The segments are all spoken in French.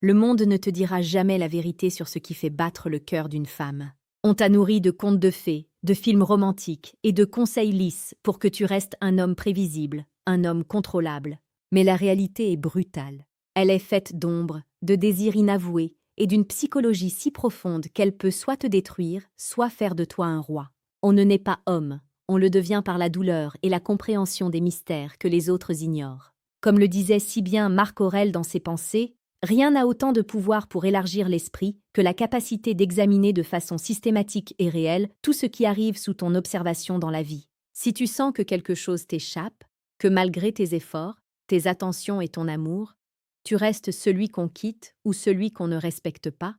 Le monde ne te dira jamais la vérité sur ce qui fait battre le cœur d'une femme. On t'a nourri de contes de fées, de films romantiques et de conseils lisses pour que tu restes un homme prévisible, un homme contrôlable. Mais la réalité est brutale. Elle est faite d'ombre, de désirs inavoués et d'une psychologie si profonde qu'elle peut soit te détruire, soit faire de toi un roi. On ne naît pas homme, on le devient par la douleur et la compréhension des mystères que les autres ignorent. Comme le disait si bien Marc Aurèle dans ses pensées, rien n'a autant de pouvoir pour élargir l'esprit que la capacité d'examiner de façon systématique et réelle tout ce qui arrive sous ton observation dans la vie. Si tu sens que quelque chose t'échappe, que malgré tes efforts, tes attentions et ton amour, tu restes celui qu'on quitte ou celui qu'on ne respecte pas,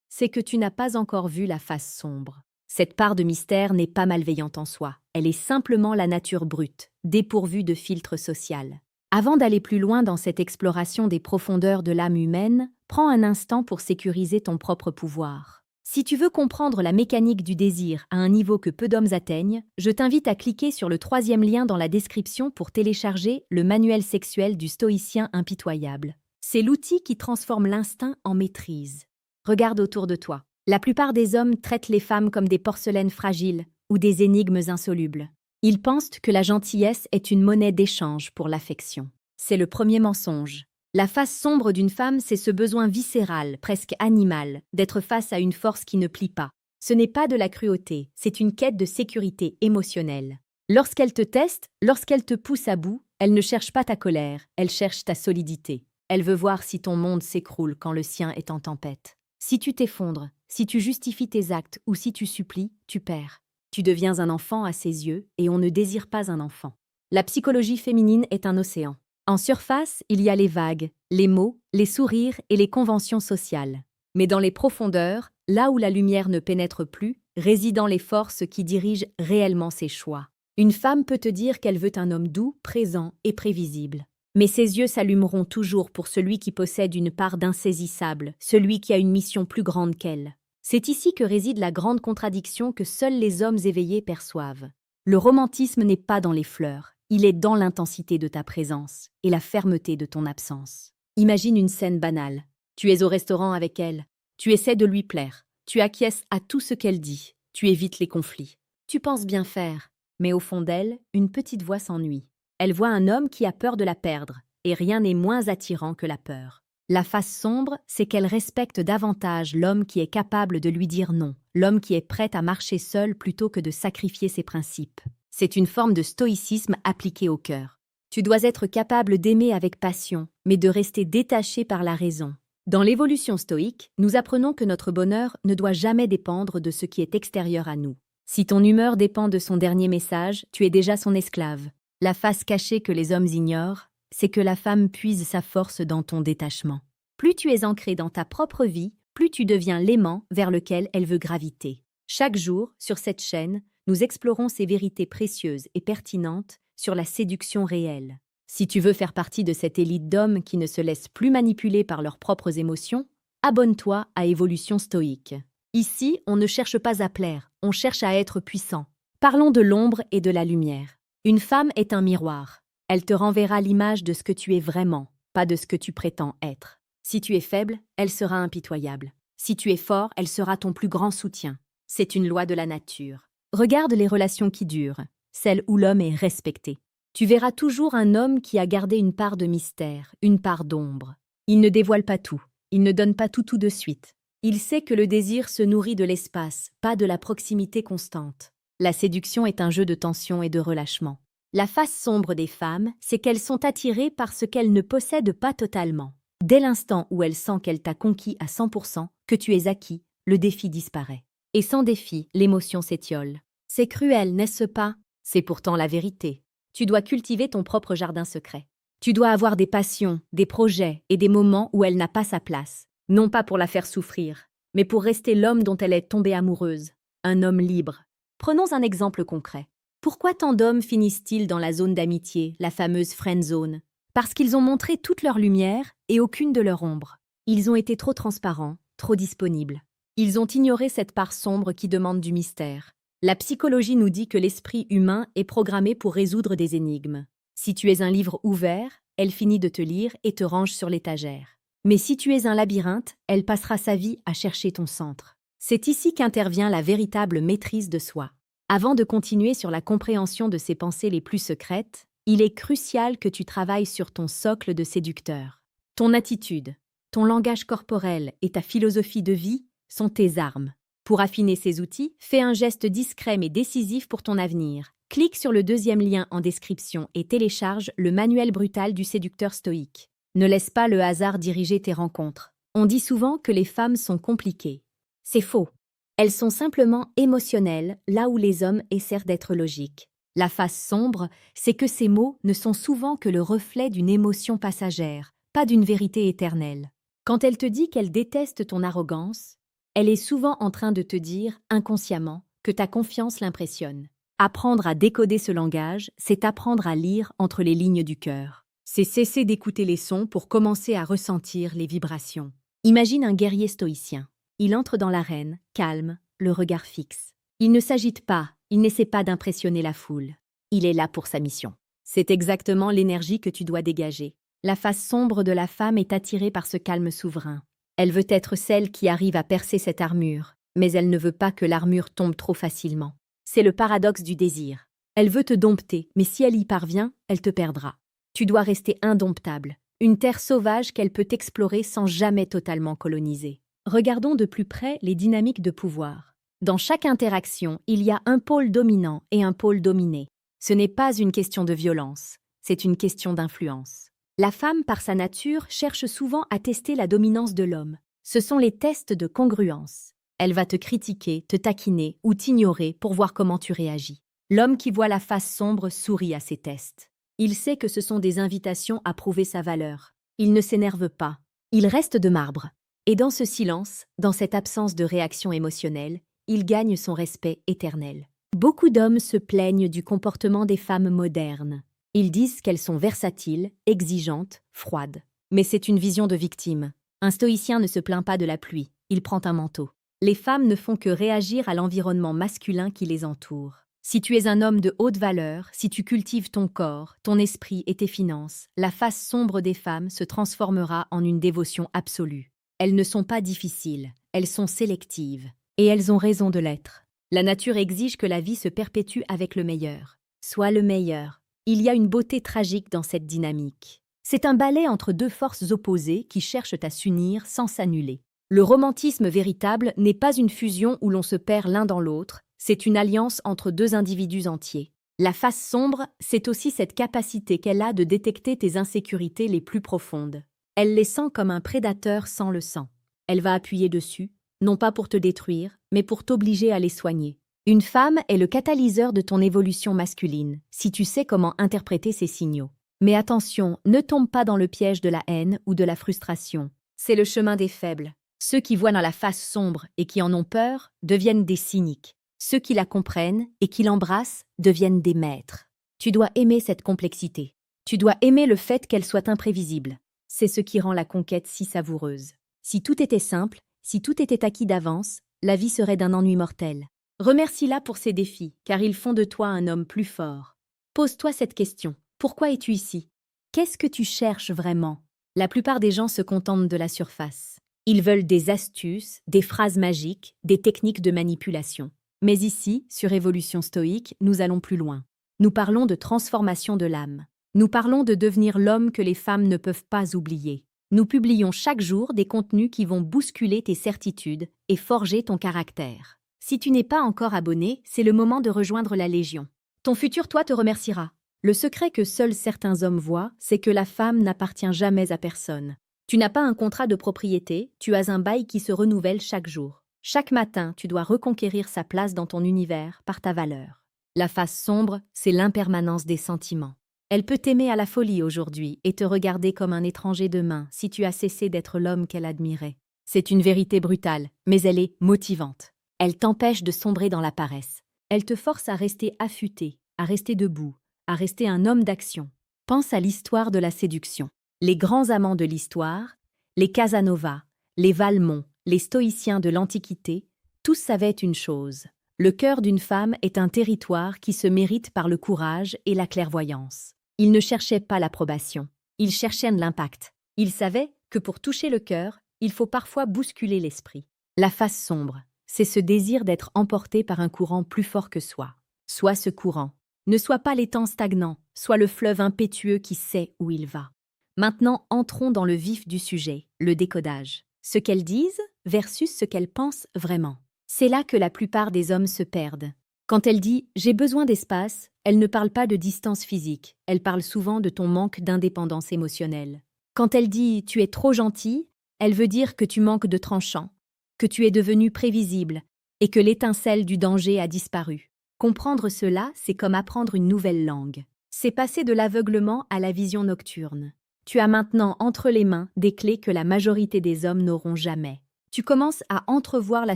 c'est que tu n'as pas encore vu la face sombre. Cette part de mystère n'est pas malveillante en soi, elle est simplement la nature brute, dépourvue de filtre social. Avant d'aller plus loin dans cette exploration des profondeurs de l'âme humaine, prends un instant pour sécuriser ton propre pouvoir. Si tu veux comprendre la mécanique du désir à un niveau que peu d'hommes atteignent, je t'invite à cliquer sur le 3e lien dans la description pour télécharger le manuel sexuel du stoïcien impitoyable. C'est l'outil qui transforme l'instinct en maîtrise. Regarde autour de toi. La plupart des hommes traitent les femmes comme des porcelaines fragiles ou des énigmes insolubles. Ils pensent que la gentillesse est une monnaie d'échange pour l'affection. C'est le premier mensonge. La face sombre d'une femme, c'est ce besoin viscéral, presque animal, d'être face à une force qui ne plie pas. Ce n'est pas de la cruauté, c'est une quête de sécurité émotionnelle. Lorsqu'elle te teste, lorsqu'elle te pousse à bout, elle ne cherche pas ta colère, elle cherche ta solidité. Elle veut voir si ton monde s'écroule quand le sien est en tempête. Si tu t'effondres, si tu justifies tes actes ou si tu supplies, tu perds. Tu deviens un enfant à ses yeux et on ne désire pas un enfant. La psychologie féminine est un océan. En surface, il y a les vagues, les mots, les sourires et les conventions sociales. Mais dans les profondeurs, là où la lumière ne pénètre plus, résident les forces qui dirigent réellement ses choix. Une femme peut te dire qu'elle veut un homme doux, présent et prévisible. Mais ses yeux s'allumeront toujours pour celui qui possède une part d'insaisissable, celui qui a une mission plus grande qu'elle. C'est ici que réside la grande contradiction que seuls les hommes éveillés perçoivent. Le romantisme n'est pas dans les fleurs, il est dans l'intensité de ta présence et la fermeté de ton absence. Imagine une scène banale. Tu es au restaurant avec elle, tu essaies de lui plaire, tu acquiesces à tout ce qu'elle dit, tu évites les conflits. Tu penses bien faire, mais au fond d'elle, une petite voix s'ennuie. Elle voit un homme qui a peur de la perdre, et rien n'est moins attirant que la peur. La face sombre, c'est qu'elle respecte davantage l'homme qui est capable de lui dire non, l'homme qui est prêt à marcher seul plutôt que de sacrifier ses principes. C'est une forme de stoïcisme appliquée au cœur. Tu dois être capable d'aimer avec passion, mais de rester détaché par la raison. Dans l'évolution stoïque, nous apprenons que notre bonheur ne doit jamais dépendre de ce qui est extérieur à nous. Si ton humeur dépend de son dernier message, tu es déjà son esclave. La face cachée que les hommes ignorent, c'est que la femme puise sa force dans ton détachement. Plus tu es ancré dans ta propre vie, plus tu deviens l'aimant vers lequel elle veut graviter. Chaque jour, sur cette chaîne, nous explorons ces vérités précieuses et pertinentes sur la séduction réelle. Si tu veux faire partie de cette élite d'hommes qui ne se laissent plus manipuler par leurs propres émotions, abonne-toi à Évolution Stoïque. Ici, on ne cherche pas à plaire, on cherche à être puissant. Parlons de l'ombre et de la lumière. Une femme est un miroir. Elle te renverra l'image de ce que tu es vraiment, pas de ce que tu prétends être. Si tu es faible, elle sera impitoyable. Si tu es fort, elle sera ton plus grand soutien. C'est une loi de la nature. Regarde les relations qui durent, celles où l'homme est respecté. Tu verras toujours un homme qui a gardé une part de mystère, une part d'ombre. Il ne dévoile pas tout, il ne donne pas tout de suite. Il sait que le désir se nourrit de l'espace, pas de la proximité constante. La séduction est un jeu de tension et de relâchement. La face sombre des femmes, c'est qu'elles sont attirées par ce qu'elles ne possèdent pas totalement. Dès l'instant où elles sentent qu'elle t'a conquis à 100%, que tu es acquis, le défi disparaît. Et sans défi, l'émotion s'étiole. C'est cruel, n'est-ce pas? C'est pourtant la vérité. Tu dois cultiver ton propre jardin secret. Tu dois avoir des passions, des projets et des moments où elle n'a pas sa place. Non pas pour la faire souffrir, mais pour rester l'homme dont elle est tombée amoureuse. Un homme libre. Prenons un exemple concret. Pourquoi tant d'hommes finissent-ils dans la zone d'amitié, la fameuse friend zone? Parce qu'ils ont montré toute leur lumière et aucune de leur ombre. Ils ont été trop transparents, trop disponibles. Ils ont ignoré cette part sombre qui demande du mystère. La psychologie nous dit que l'esprit humain est programmé pour résoudre des énigmes. Si tu es un livre ouvert, elle finit de te lire et te range sur l'étagère. Mais si tu es un labyrinthe, elle passera sa vie à chercher ton centre. C'est ici qu'intervient la véritable maîtrise de soi. Avant de continuer sur la compréhension de ses pensées les plus secrètes, il est crucial que tu travailles sur ton socle de séducteur. Ton attitude, ton langage corporel et ta philosophie de vie sont tes armes. Pour affiner ces outils, fais un geste discret mais décisif pour ton avenir. Clique sur le deuxième lien en description et télécharge le manuel brutal du séducteur stoïque. Ne laisse pas le hasard diriger tes rencontres. On dit souvent que les femmes sont compliquées. C'est faux. Elles sont simplement émotionnelles, là où les hommes essaient d'être logiques. La face sombre, c'est que ces mots ne sont souvent que le reflet d'une émotion passagère, pas d'une vérité éternelle. Quand elle te dit qu'elle déteste ton arrogance, elle est souvent en train de te dire, inconsciemment, que ta confiance l'impressionne. Apprendre à décoder ce langage, c'est apprendre à lire entre les lignes du cœur. C'est cesser d'écouter les sons pour commencer à ressentir les vibrations. Imagine un guerrier stoïcien. Il entre dans l'arène, calme, le regard fixe. Il ne s'agite pas, il n'essaie pas d'impressionner la foule. Il est là pour sa mission. C'est exactement l'énergie que tu dois dégager. La face sombre de la femme est attirée par ce calme souverain. Elle veut être celle qui arrive à percer cette armure, mais elle ne veut pas que l'armure tombe trop facilement. C'est le paradoxe du désir. Elle veut te dompter, mais si elle y parvient, elle te perdra. Tu dois rester indomptable, une terre sauvage qu'elle peut explorer sans jamais totalement coloniser. Regardons de plus près les dynamiques de pouvoir. Dans chaque interaction, il y a un pôle dominant et un pôle dominé. Ce n'est pas une question de violence, c'est une question d'influence. La femme, par sa nature, cherche souvent à tester la dominance de l'homme. Ce sont les tests de congruence. Elle va te critiquer, te taquiner ou t'ignorer pour voir comment tu réagis. L'homme qui voit la face sombre sourit à ces tests. Il sait que ce sont des invitations à prouver sa valeur. Il ne s'énerve pas. Il reste de marbre. Et dans ce silence, dans cette absence de réaction émotionnelle, il gagne son respect éternel. Beaucoup d'hommes se plaignent du comportement des femmes modernes. Ils disent qu'elles sont versatiles, exigeantes, froides. Mais c'est une vision de victime. Un stoïcien ne se plaint pas de la pluie, il prend un manteau. Les femmes ne font que réagir à l'environnement masculin qui les entoure. Si tu es un homme de haute valeur, si tu cultives ton corps, ton esprit et tes finances, la face sombre des femmes se transformera en une dévotion absolue. Elles ne sont pas difficiles, elles sont sélectives. Et elles ont raison de l'être. La nature exige que la vie se perpétue avec le meilleur. Sois le meilleur. Il y a une beauté tragique dans cette dynamique. C'est un ballet entre deux forces opposées qui cherchent à s'unir sans s'annuler. Le romantisme véritable n'est pas une fusion où l'on se perd l'un dans l'autre, c'est une alliance entre deux individus entiers. La face sombre, c'est aussi cette capacité qu'elle a de détecter tes insécurités les plus profondes. Elle les sent comme un prédateur sans le sang. Elle va appuyer dessus, non pas pour te détruire, mais pour t'obliger à les soigner. Une femme est le catalyseur de ton évolution masculine, si tu sais comment interpréter ces signaux. Mais attention, ne tombe pas dans le piège de la haine ou de la frustration. C'est le chemin des faibles. Ceux qui voient dans la face sombre et qui en ont peur deviennent des cyniques. Ceux qui la comprennent et qui l'embrassent deviennent des maîtres. Tu dois aimer cette complexité. Tu dois aimer le fait qu'elle soit imprévisible. C'est ce qui rend la conquête si savoureuse. Si tout était simple, si tout était acquis d'avance, la vie serait d'un ennui mortel. Remercie-la pour ses défis, car ils font de toi un homme plus fort. Pose-toi cette question. Pourquoi es-tu ici? Qu'est-ce que tu cherches vraiment? La plupart des gens se contentent de la surface. Ils veulent des astuces, des phrases magiques, des techniques de manipulation. Mais ici, sur Évolution stoïque, nous allons plus loin. Nous parlons de transformation de l'âme. Nous parlons de devenir l'homme que les femmes ne peuvent pas oublier. Nous publions chaque jour des contenus qui vont bousculer tes certitudes et forger ton caractère. Si tu n'es pas encore abonné, c'est le moment de rejoindre la Légion. Ton futur toi te remerciera. Le secret que seuls certains hommes voient, c'est que la femme n'appartient jamais à personne. Tu n'as pas un contrat de propriété, tu as un bail qui se renouvelle chaque jour. Chaque matin, tu dois reconquérir sa place dans ton univers par ta valeur. La face sombre, c'est l'impermanence des sentiments. Elle peut t'aimer à la folie aujourd'hui et te regarder comme un étranger demain si tu as cessé d'être l'homme qu'elle admirait. C'est une vérité brutale, mais elle est motivante. Elle t'empêche de sombrer dans la paresse. Elle te force à rester affûté, à rester debout, à rester un homme d'action. Pense à l'histoire de la séduction. Les grands amants de l'histoire, les Casanova, les Valmont, les stoïciens de l'Antiquité, tous savaient une chose. Le cœur d'une femme est un territoire qui se mérite par le courage et la clairvoyance. Ils ne cherchaient pas l'approbation, ils cherchaient de l'impact. Ils savaient que pour toucher le cœur, il faut parfois bousculer l'esprit. La face sombre, c'est ce désir d'être emporté par un courant plus fort que soi. Sois ce courant. Ne sois pas l'étang stagnant, sois le fleuve impétueux qui sait où il va. Maintenant, entrons dans le vif du sujet, le décodage. Ce qu'elles disent versus ce qu'elles pensent vraiment. C'est là que la plupart des hommes se perdent. Quand elle dit « j'ai besoin d'espace », elle ne parle pas de distance physique, elle parle souvent de ton manque d'indépendance émotionnelle. Quand elle dit « tu es trop gentil », elle veut dire que tu manques de tranchant, que tu es devenu prévisible et que l'étincelle du danger a disparu. Comprendre cela, c'est comme apprendre une nouvelle langue. C'est passer de l'aveuglement à la vision nocturne. Tu as maintenant entre les mains des clés que la majorité des hommes n'auront jamais. Tu commences à entrevoir la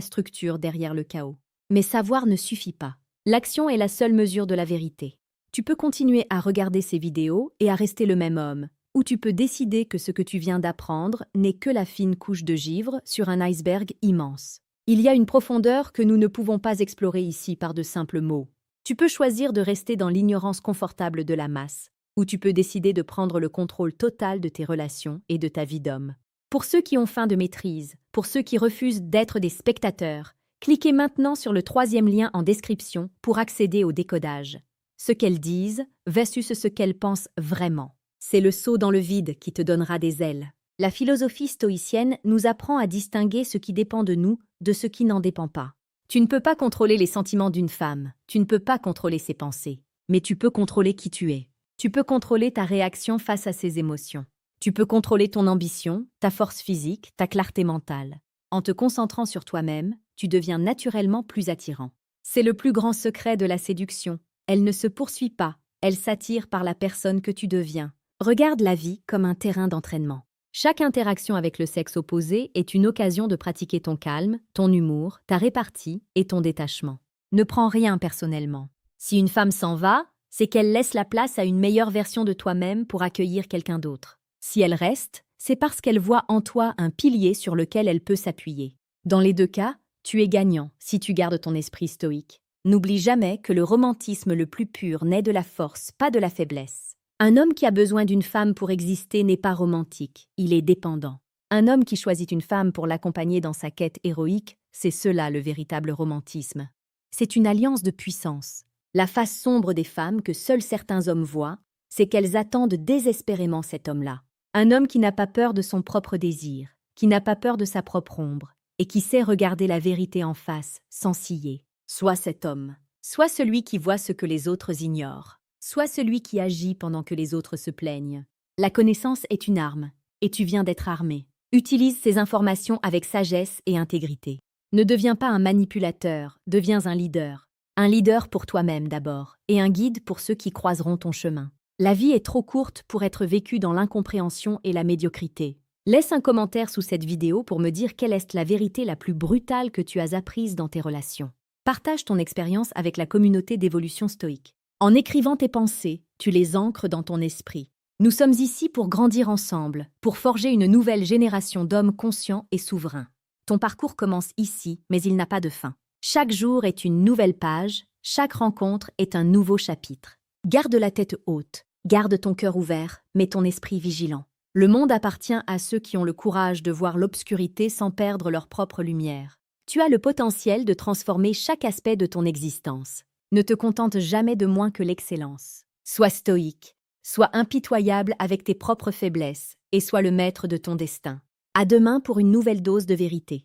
structure derrière le chaos. Mais savoir ne suffit pas. L'action est la seule mesure de la vérité. Tu peux continuer à regarder ces vidéos et à rester le même homme, ou tu peux décider que ce que tu viens d'apprendre n'est que la fine couche de givre sur un iceberg immense. Il y a une profondeur que nous ne pouvons pas explorer ici par de simples mots. Tu peux choisir de rester dans l'ignorance confortable de la masse, ou tu peux décider de prendre le contrôle total de tes relations et de ta vie d'homme. Pour ceux qui ont faim de maîtrise, pour ceux qui refusent d'être des spectateurs, cliquez maintenant sur le 3e lien en description pour accéder au décodage. Ce qu'elles disent versus ce qu'elles pensent vraiment. C'est le saut dans le vide qui te donnera des ailes. La philosophie stoïcienne nous apprend à distinguer ce qui dépend de nous de ce qui n'en dépend pas. Tu ne peux pas contrôler les sentiments d'une femme, tu ne peux pas contrôler ses pensées, mais tu peux contrôler qui tu es. Tu peux contrôler ta réaction face à ses émotions. Tu peux contrôler ton ambition, ta force physique, ta clarté mentale. En te concentrant sur toi-même, tu deviens naturellement plus attirant. C'est le plus grand secret de la séduction. Elle ne se poursuit pas, elle s'attire par la personne que tu deviens. Regarde la vie comme un terrain d'entraînement. Chaque interaction avec le sexe opposé est une occasion de pratiquer ton calme, ton humour, ta répartie et ton détachement. Ne prends rien personnellement. Si une femme s'en va, c'est qu'elle laisse la place à une meilleure version de toi-même pour accueillir quelqu'un d'autre. Si elle reste, c'est parce qu'elle voit en toi un pilier sur lequel elle peut s'appuyer. Dans les deux cas, tu es gagnant si tu gardes ton esprit stoïque. N'oublie jamais que le romantisme le plus pur naît de la force, pas de la faiblesse. Un homme qui a besoin d'une femme pour exister n'est pas romantique, il est dépendant. Un homme qui choisit une femme pour l'accompagner dans sa quête héroïque, c'est cela le véritable romantisme. C'est une alliance de puissance. La face sombre des femmes que seuls certains hommes voient, c'est qu'elles attendent désespérément cet homme-là. Un homme qui n'a pas peur de son propre désir, qui n'a pas peur de sa propre ombre, et qui sait regarder la vérité en face, sans ciller. Sois cet homme. Sois celui qui voit ce que les autres ignorent. Sois celui qui agit pendant que les autres se plaignent. La connaissance est une arme, et tu viens d'être armé. Utilise ces informations avec sagesse et intégrité. Ne deviens pas un manipulateur, deviens un leader. Un leader pour toi-même d'abord, et un guide pour ceux qui croiseront ton chemin. La vie est trop courte pour être vécue dans l'incompréhension et la médiocrité. Laisse un commentaire sous cette vidéo pour me dire quelle est la vérité la plus brutale que tu as apprise dans tes relations. Partage ton expérience avec la communauté d'évolution stoïque. En écrivant tes pensées, tu les ancres dans ton esprit. Nous sommes ici pour grandir ensemble, pour forger une nouvelle génération d'hommes conscients et souverains. Ton parcours commence ici, mais il n'a pas de fin. Chaque jour est une nouvelle page, chaque rencontre est un nouveau chapitre. Garde la tête haute, garde ton cœur ouvert, mais ton esprit vigilant. Le monde appartient à ceux qui ont le courage de voir l'obscurité sans perdre leur propre lumière. Tu as le potentiel de transformer chaque aspect de ton existence. Ne te contente jamais de moins que l'excellence. Sois stoïque, sois impitoyable avec tes propres faiblesses et sois le maître de ton destin. À demain pour une nouvelle dose de vérité.